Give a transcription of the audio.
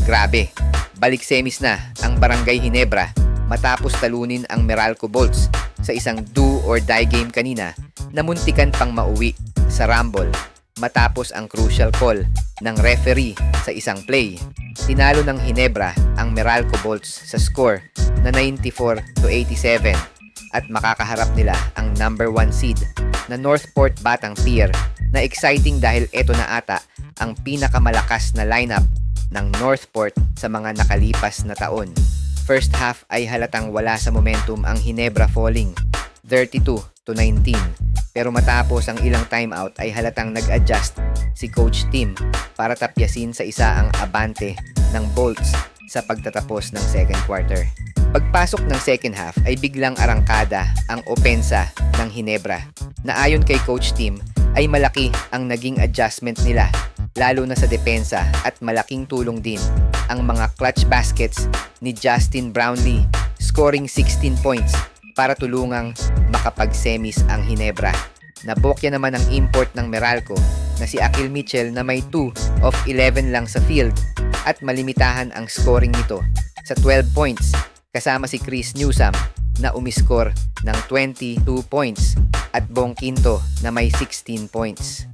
Grabe, balik semis na ang Barangay Ginebra matapos talunin ang Meralco Bolts sa isang do or die game kanina na muntikan pang mauwi sa Rumble matapos ang crucial call ng referee sa isang play. Tinalo ng Ginebra ang Meralco Bolts sa score na 94-87 at makakaharap nila ang number 1 seed na Northport Batang Pier na exciting dahil ito na ata ang pinakamalakas na lineup ng Northport sa mga nakalipas na taon. First half ay halatang wala sa momentum ang Ginebra, falling 32-19. Pero matapos ang ilang timeout ay halatang nag-adjust si Coach Tim para tapyasin sa isa ang abante ng Bolts sa pagtatapos ng second quarter. Pagpasok ng second half ay biglang arangkada ang opensa ng Ginebra na ayon kay Coach Tim ay malaki ang naging adjustment nila lalo na sa depensa at malaking tulong din ang mga clutch baskets ni Justin Brownlee, scoring 16 points para tulungang makapag-semis ang Ginebra. Nabokya naman ang import ng Meralco na si Akil Mitchell na may 2 of 11 lang sa field at malimitahan ang scoring nito sa 12 points kasama si Chris Newsome na umiskor ng 22 points at Bong Quinto na may 16 points.